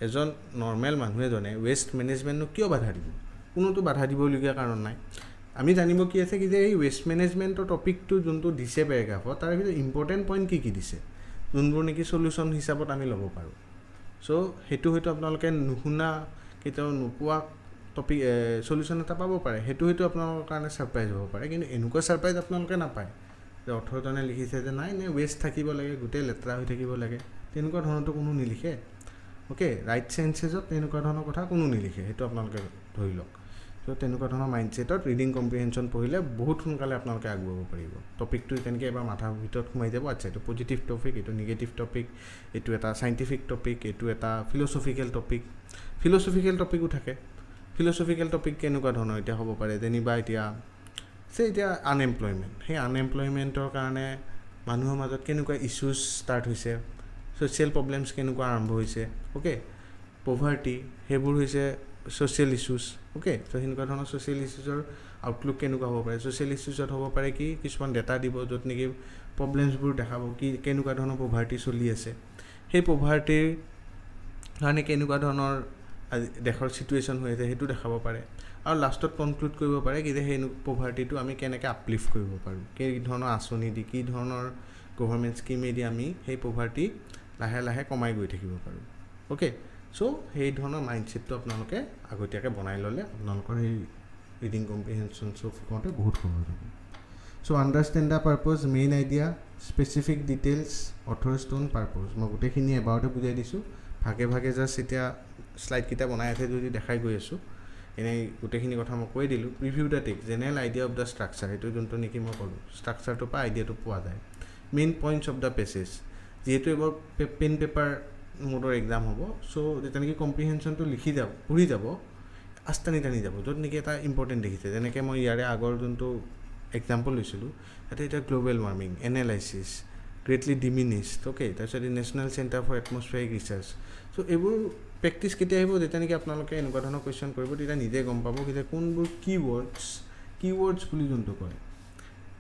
এজন নৰ্মেল মানুহ এজনে ৱেষ্ট মেনেজমেণ্টনো কিয় বাধা দিব কোনোতো বাধা দিবলগীয়া কাৰণ নাই আমি জানিব কি আছে কি যে এই ৱেষ্ট মেনেজমেণ্টৰ টপিকটো যোনটো দিছে পেৰাগ্ৰাফত তাৰ ভিতৰত ইম্পৰ্টেণ্ট পইণ্ট কি দিছে যোনবোৰ নেকি চলিউশ্যন হিচাপত আমি ল'ব পাৰোঁ চ' সেইটো হয়তো আপোনালোকে নুশুনা কেতিয়াও নোপোৱা টপিক চলিউশ্যন এটা পাব পাৰে সেইটো হয়তো আপোনালোকৰ কাৰণে ছাৰপ্ৰাইজ হ'ব পাৰে কিন্তু এনেকুৱা ছাৰপ্ৰাইজ আপোনালোকে নাপায় যে অথৰজনে লিখিছে যে নাই ৱেষ্ট থাকিব লাগে গোটেই লেতেৰা হৈ থাকিব লাগে তেনেকুৱা ধৰণৰতো কোনো নিলিখে অ'কে ৰাইট চেঞ্চেছত তেনেকুৱা ধৰণৰ কথা কোনো নিলিখে সেইটো আপোনালোকে ধৰি লওক চ' তেনেকুৱা ধৰণৰ মাইণ্ডছেটত ৰিডিং কম্প্ৰিহেনশ্যন পঢ়িলে বহুত সোনকালে আপোনালোকে আগবাঢ়িব পাৰিব টপিকটো তেনেকৈ এবাৰ মাথাৰ ভিতৰত সোমাই যাব আচ্ছা এইটো পজিটিভ টপিক এইটো নিগেটিভ টপিক এইটো এটা চাইণ্টিফিক টপিক এইটো এটা ফিলচফিকেল টপিকো থাকে ফিলচফিকেল টপিক কেনেকুৱা ধৰণৰ এতিয়া হ'ব পাৰে যেনিবা এতিয়া আনএমপ্লয়মেণ্ট সেই আনএমপ্লয়মেণ্টৰ কাৰণে মানুহৰ মাজত কেনেকুৱা ইছ্যুজ ষ্টাৰ্ট হৈছে ছ'চিয়েল প্ৰব্লেমছ কেনেকুৱা আৰম্ভ হৈছে অ'কে পভাৰ্টি সেইবোৰ হৈছে ছ'চিয়েল ইছ্যুজ অ'কে ত' সেনেকুৱা ধৰণৰ ছ'চিয়েল ইছ্যুজৰ আউটলুক কেনেকুৱা হ'ব পাৰে ছ'চিয়েল ইছ্যুজত হ'ব পাৰে কি কিছুমান ডেটা দিব য'ত নেকি প্ৰব্লেমছবোৰ দেখাব কি কেনেকুৱা ধৰণৰ পভাৰ্টি চলি আছে সেই পভাৰ্টিৰ কাৰণে কেনেকুৱা ধৰণৰ দেশৰ ছিটুৱেশ্যন হৈ আছে সেইটো দেখাব পাৰে আৰু লাষ্টত কনক্লুড কৰিব পাৰে কি যে সেই পভাৰ্টিটো আমি কেনেকৈ আপলিফ্ট কৰিব পাৰোঁ কি ধৰণৰ আঁচনি দি কি ধৰণৰ গভৰ্ণমেণ্ট স্কিমেদি আমি সেই পভাৰ্টি লাহে লাহে কমাই গৈ থাকিব পাৰোঁ অ'কে চ' সেই ধৰণৰ মাইণ্ডছেটটো আপোনালোকে আগতীয়াকৈ বনাই ল'লে আপোনালোকৰ সেই ৰিডিং কম্প্ৰিহেনশ্যন চব কৰোঁতে বহুত সহজ হ'ব so' understand the purpose main idea specific details author's tone purpose মই গোটেইখিনি এবাৰতে বুজাই দিছোঁ ভাগে ভাগে জাষ্ট এতিয়া শ্লাইডকেইটা বনাই আছে যদি দেখাই গৈ আছোঁ এনেই গোটেইখিনি কথা মই কৈ দিলোঁ preview the text general idea of the structure সেইটো যোনটো নেকি মই ক'লোঁ ষ্ট্ৰাকচাৰটোৰ পৰা আইডিয়াটো পোৱা যায় main points of the passage যিহেতু এইবাৰ পেন পেপাৰ মোডৰ এক্সাম হ'ব চ' যেতিয়া নেকি কম্প্ৰিহেনশ্যনটো পঢ়ি যাব আস্তানি টানি যাব য'ত নেকি এটা ইম্পৰ্টেণ্ট দেখিছে যেনেকৈ মই ইয়াৰে আগৰ যোনটো এক্সাম্পল লৈছিলোঁ তাতে এতিয়া গ্ল'বেল ৱাৰ্মিং এনালাইচিছ গ্ৰেটলি ডিমিনিছড অ'কে তাৰপিছত নেশ্যনেল চেণ্টাৰ ফৰ এটমছফেয়াৰিক ৰিচাৰ্চ চ' এইবোৰ প্ৰেক্টিছ কেতিয়া আহিব যেতিয়া নেকি আপোনালোকে এনেকুৱা ধৰণৰ কুৱেশ্যন কৰিব তেতিয়া নিজে গম পাব কি যে কোনবোৰ কিৱৰ্ডছ বুলি যোনটো কয়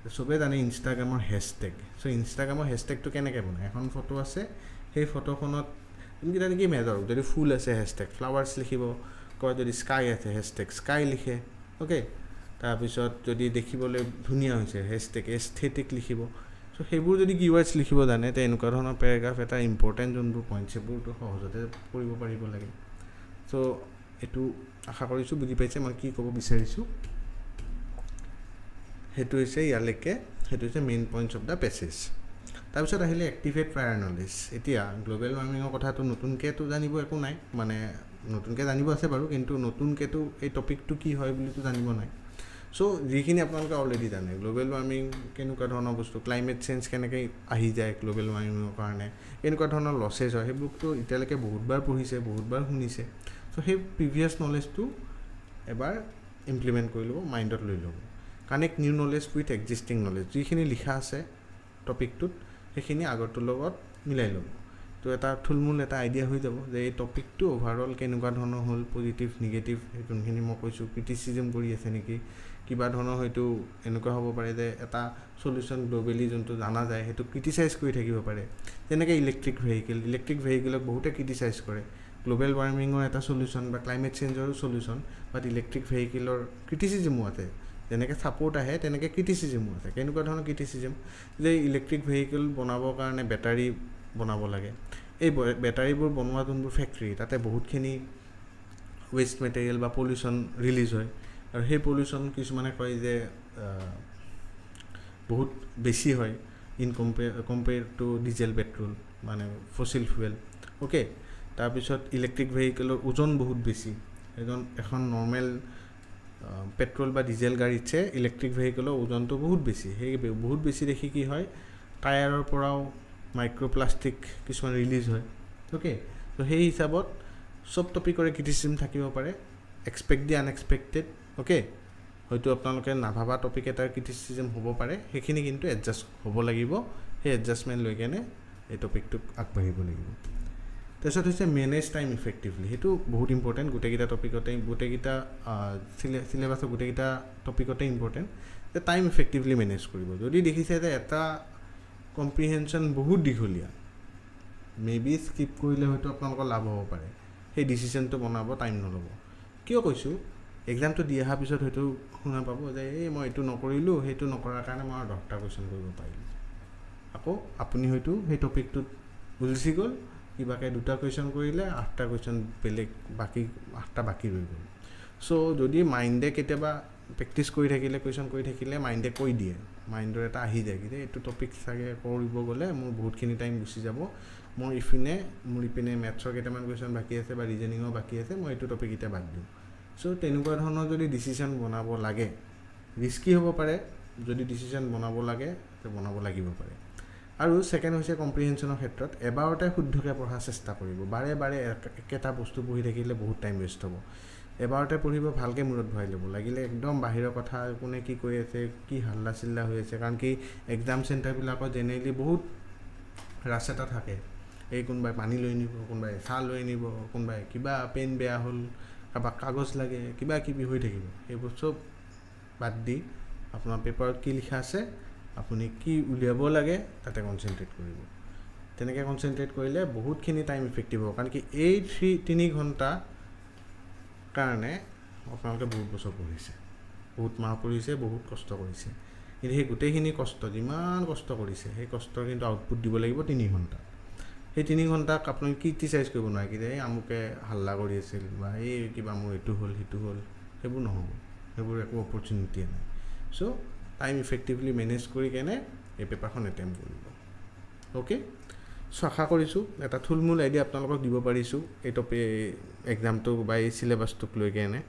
চবেই জানে ইনষ্টাগ্ৰামৰ হেছটেগ চ' ইনষ্টাগ্ৰামৰ হেছটেগটো কেনেকৈ বনায় এখন ফটো আছে সেই ফটোখনত যোনকেইটা নেকি মেজৰ যদি ফুল আছে হেছটেগ ফ্লাৱাৰ্ছ লিখিব কয় যদি স্কাই আছে হেছটেগ স্কাই লিখে অ'কে তাৰপিছত যদি দেখিবলৈ ধুনীয়া হৈছে হেছটেগ এস্থেটিক লিখিব চ' সেইবোৰ যদি কিৱৰ্ডছ লিখিব জানে তে এনেকুৱা ধৰণৰ পেৰাগ্ৰাফ এটা ইম্পৰ্টেণ্ট যোনবোৰ পইণ্ট সেইবোৰতো সহজতে কৰিব পাৰিব লাগে চ' এইটো আশা কৰিছোঁ বুজি পাইছে মই কি ক'ব বিচাৰিছোঁ সেইটো হৈছে ইয়ালৈকে সেইটো হৈছে main points of the passage তাৰপিছত আহিলে এক্টিভেট প্ৰায়ৰ নলেজ এতিয়া গ্ল'বেল ৱাৰ্মিঙৰ কথাটো নতুনকৈতো জানিব একো নাই মানে নতুনকৈ জানিব আছে বাৰু কিন্তু নতুনকৈতো এই টপিকটো কি হয় বুলিতো জানিব নাই চ' যিখিনি আপোনালোকে অলৰেডি জানে গ্ল'বেল ৱাৰ্মিং কেনেকুৱা ধৰণৰ বস্তু ক্লাইমেট চেঞ্জ কেনেকৈ আহি যায় গ্ল'বেল ৱাৰ্মিঙৰ কাৰণে কেনেকুৱা ধৰণৰ লছেজ হয় সেইবোৰতো এতিয়ালৈকে বহুতবাৰ পঢ়িছে বহুতবাৰ শুনিছে চ' সেই প্ৰিভিয়াছ নলেজটো এবাৰ ইমপ্লিমেণ্ট কৰি ল'ব মাইণ্ডত লৈ ল'ব connect new knowledge with existing knowledge যিখিনি লিখা আছে টপিকটোত সেইখিনি আগৰটোৰ লগত মিলাই ল'ব তো এটা থুলমূল এটা আইডিয়া হৈ যাব যে এই টপিকটো অভাৰঅল কেনেকুৱা ধৰণৰ হ'ল পজিটিভ নিগেটিভ যোনখিনি মই কৈছোঁ ক্ৰিটিচিজম কৰি আছে নেকি কিবা ধৰণৰ হয়তো এনেকুৱা হ'ব পাৰে যে এটা চলিউশ্যন গ্ল'বেলি যোনটো জানা যায় সেইটো ক্ৰিটিচাইজ কৰি থাকিব পাৰে যেনেকৈ ইলেক্ট্ৰিক ভেহিকেলক বহুতে ক্ৰিটিচাইজ কৰে গ্ল'বেল ৱাৰ্মিঙৰ এটা চলিউশ্যন বা ক্লাইমেট চেঞ্জৰো চলিউশ্যন বাট ইলেক্ট্ৰিক ভেহিকেলৰ ক্ৰিটিচিজমো আছে যেনেকৈ ছাপোৰ্ট আহে তেনেকৈ ক্ৰিটিচিজমো আছে কেনেকুৱা ধৰণৰ ক্ৰিটিচিজম যে ইলেক্ট্ৰিক ভেহিকেল বনাবৰ কাৰণে বেটাৰী বনাব লাগে এই বেটাৰীবোৰ বনোৱা যোনবোৰ ফেক্টৰী তাতে বহুতখিনি ৱেষ্ট মেটেৰিয়েল বা পলিউশ্যন ৰিলিজ হয় আৰু সেই পলিউশ্যন কিছুমানে কয় যে বহুত বেছি হয় কম্পেয়াৰ টু ডিজেল পেট্ৰল মানে ফচিল ফুৱেল অ'কে তাৰপিছত ইলেক্ট্ৰিক ভেহিকেলৰ ওজন বহুত বেছি এখন নৰ্মেল পেট্ৰল বা ডিজেল গাড়ীতছে ইলেক্ট্ৰিক ভেহিকলৰ ওজনটো বহুত বেছি সেই বহুত বেছি দেখি কি হয় টায়াৰৰ পৰাও মাইক্ৰ'প্লাষ্টিক কিছুমান ৰিলিজ হয় অ'কে তো সেই হিচাপত চব টপিকৰে ক্ৰিটিচিজম থাকিব পাৰে এক্সপেক্ট দি আনএক্সপেক্টেড অ'কে হয়তো আপোনালোকে নাভাবা টপিক এটাৰ ক্ৰিটিচিজম হ'ব পাৰে সেইখিনি কিন্তু এডজাষ্ট হ'ব লাগিব সেই এডজাষ্টমেণ্ট লৈ কেনে এই টপিকটোক আগবাঢ়িব লাগিব তাৰপিছত হৈছে মেনেজ টাইম ইফেক্টিভলি সেইটো বহুত ইম্পৰ্টেণ্ট গোটেইকেইটা টপিকতে গোটেইকেইটা চিলেবাছৰ গোটেইকেইটা টপিকতে ইম্পৰ্টেণ্ট যে টাইম ইফেক্টিভলি মেনেজ কৰিব যদি দেখিছে যে এটা কম্প্ৰিহেনশ্যন বহুত দীঘলীয়া মে বি স্কিপ কৰিলে হয়তো আপোনালোকৰ লাভ হ'ব পাৰে সেই ডিচিশ্যনটো বনাব টাইম নল'ব কিয় কৈছোঁ এক্সামটো দি অহাৰ পিছত হয়তো শুনা পাব যে এই মই এইটো নকৰিলোঁ সেইটো নকৰাৰ কাৰণে মই আৰু 10টা কুৱেশ্যন কৰিব পাৰিলোঁ আকৌ আপুনি হয়তো সেই টপিকটোত বুজি গ'ল কিবাকৈ 2টা কুৱেশ্যন কৰিলে 8টা কুৱেশ্যন বেলেগ বাকী 8টা বাকী ৰৈ গ'ল চ' যদি মাইণ্ডে কেতিয়াবা প্ৰেক্টিছ কৰি থাকিলে কুৱেশ্যন কৰি থাকিলে মাইণ্ডে কৈ দিয়ে মাইণ্ডৰ এটা আহি যায় যে এইটো টপিক চাগে কৰিব গ'লে মোৰ বহুতখিনি টাইম গুচি যাব মোৰ ইপিনে মেথছৰ কেইটামান কুৱেশ্যন বাকী আছে বা ৰিজনিঙৰ বাকী আছে মই এইটো টপিক এতিয়া বাদ দিওঁ চ' তেনেকুৱা ধৰণৰ যদি ডিচিশ্যন বনাব লাগে ৰিস্কি হ'ব পাৰে যদি ডিচিশ্যন বনাব লাগে তো বনাব লাগিব পাৰে আৰু ছেকেণ্ড হৈছে কম্প্ৰিহেনশ্যনৰ ক্ষেত্ৰত এবাৰতে শুদ্ধকৈ পঢ়াৰ চেষ্টা কৰিব বাৰে বাৰে একেটা বস্তু পঢ়ি থাকিলে বহুত টাইম ৱেষ্ট হ'ব এবাৰতে পঢ়িব ভালকৈ মূৰত ভৰাই ল'ব লাগিলে একদম বাহিৰৰ কথা কোনে কি কৈ আছে কি হাল্লা চিল্লা হৈ আছে কাৰণ কি এক্সাম চেণ্টাৰবিলাকত জেনেৰেলি বহুত ৰাছ এটা থাকে এই কোনোবাই পানী লৈ নিব কোনোবাই চাহ লৈ নিব কোনোবাই কিবা পেন বেয়া হ'ল কাৰোবাক কাগজ লাগে কিবা কিবি হৈ থাকিব সেইবোৰ চব বাদ দি আপোনাৰ পেপাৰত কি লিখা আছে আপুনি কি উলিয়াব লাগে তাতে কনচেনট্ৰেট কৰিব তেনেকৈ কনচেনট্ৰেট কৰিলে বহুতখিনি টাইম ইফেক্টিভ হ'ব কাৰণ কি এই 3 ঘণ্টা কাৰণে আপোনালোকে বহুত বছৰ পঢ়িছে বহুত মাহ পঢ়িছে বহুত কষ্ট কৰিছে কিন্তু সেই গোটেইখিনি কষ্ট যিমান কষ্ট কৰিছে সেই কষ্টৰ কিন্তু আউটপুট দিব লাগিব 3 ঘণ্টা সেই 3 ঘণ্টাক আপুনি ক্ৰিটিচাইজ কৰিব নোৱাৰে কি যে আমুকে হাল্লা কৰি আছিল বা এই কিবা মোৰ এইটো হ'ল সেইটো হ'ল সেইবোৰ নহ'ব সেইবোৰ একো অপৰচুনিটিয়ে নাই চ' টাইম ইফেক্টিভলি মেনেজ কৰি কেনে এই পেপাৰখন এটেম্প কৰিব অ'কে চ' আশা কৰিছোঁ এটা থুলমূল আইডিয়া আপোনালোকক দিব পাৰিছোঁ এই এক্সামটো বা এই চিলেবাছটোক লৈ কেনে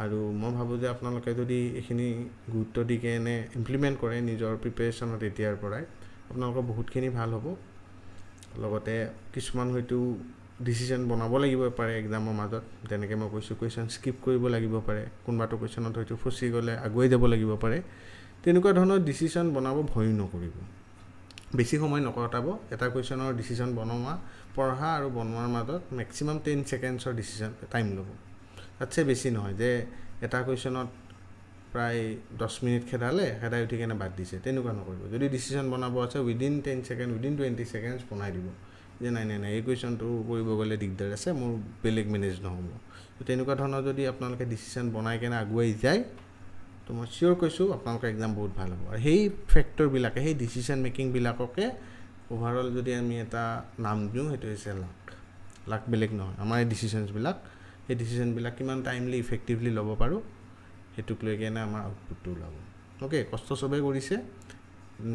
আৰু মই ভাবোঁ যে আপোনালোকে যদি এইখিনি গুৰুত্ব দি কেনে ইমপ্লিমেণ্ট কৰে নিজৰ প্ৰিপেৰেশ্যনত এতিয়াৰ পৰাই আপোনালোকৰ বহুতখিনি ভাল হ'ব লগতে কিছুমান হয়তো ডিচিশ্যন বনাব লাগিব পাৰে এক্সামৰ মাজত যেনেকৈ মই কৈছোঁ কুৱেশ্যন স্কিপ কৰিব লাগিব পাৰে কোনোবাটো কুৱেশ্যনত হয়তো ফচি গ'লে আগুৱাই যাব লাগিব পাৰে তেনেকুৱা ধৰণৰ ডিচিশ্যন বনাব ভয় নকৰিব বেছি সময় নকটাব এটা কুৱেশ্যনৰ ডিচিশ্যন পঢ়া আৰু বনোৱাৰ মাজত মেক্সিমাম 10 ছেকেণ্ডছৰ ডিচিশ্যন টাইম ল'ব তাতছে বেছি নহয় যে এটা কুৱেশ্যনত প্ৰায় 10 মিনিট খেদাই উঠি কেনে বাদ দিছে তেনেকুৱা নকৰিব যদি ডিচিশ্যন বনাব আছে উইদিন 10 ছেকেণ্ড উইদিন 20 ছেকেণ্ডছ বনাই দিব যে নাই এই কুৱেশ্যনটো কৰিব গ'লে দিগদাৰ আছে মোৰ বেলেগ মেনেজ নহ'ব তো তেনেকুৱা ধৰণৰ যদি আপোনালোকে ডিচিশ্যন বনাই কেনে আগুৱাই যায় তো মই চিয়'ৰ কৈছোঁ আপোনালোকৰ এক্সাম বহুত ভাল হ'ব আৰু সেই ফেক্টৰবিলাকে সেই ডিচিশ্যন মেকিংবিলাককে অভাৰঅল যদি আমি এটা নাম দিওঁ সেইটো হৈছে লাক বেলেগ নহয় আমাৰ এই ডিচিশ্যনছবিলাক সেই ডিচিশ্যনবিলাক কিমান টাইমলি ইফেক্টিভলি ল'ব পাৰোঁ সেইটোক লৈ কেনে আমাৰ আউটপুটটো ওলাব অ'কে কষ্ট চবেই কৰিছে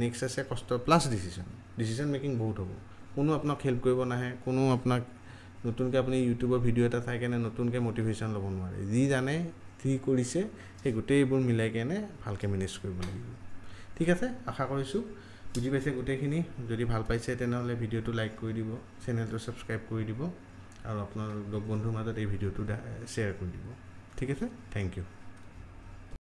নেক্সট আছে কষ্ট প্লাছ ডিচিশ্যন মেকিং বহুত হ'ব কোনো আপোনাক হেল্প কৰিব নাহে কোনো আপোনাক নতুনকৈ আপুনি ইউটিউবৰ ভিডিঅ' এটা চাই কেনে নতুনকৈ মটিভেশ্যন ল'ব নোৱাৰে যি জানে যি কৰিছে সেই গোটেইবোৰ মিলাই কেনে ভালকৈ মেনেজ কৰিব লাগিব ঠিক আছে আশা কৰিছোঁ বুজি পাইছে গোটেইখিনি যদি ভাল পাইছে তেনেহ'লে ভিডিঅ'টো লাইক কৰি দিব চেনেলটো ছাবস্ক্ৰাইব কৰি দিব আৰু আপোনাৰ লগ বন্ধুৰ মাজত এই ভিডিঅ'টো শ্বেয়াৰ কৰি দিব ঠিক আছে থেংক ইউ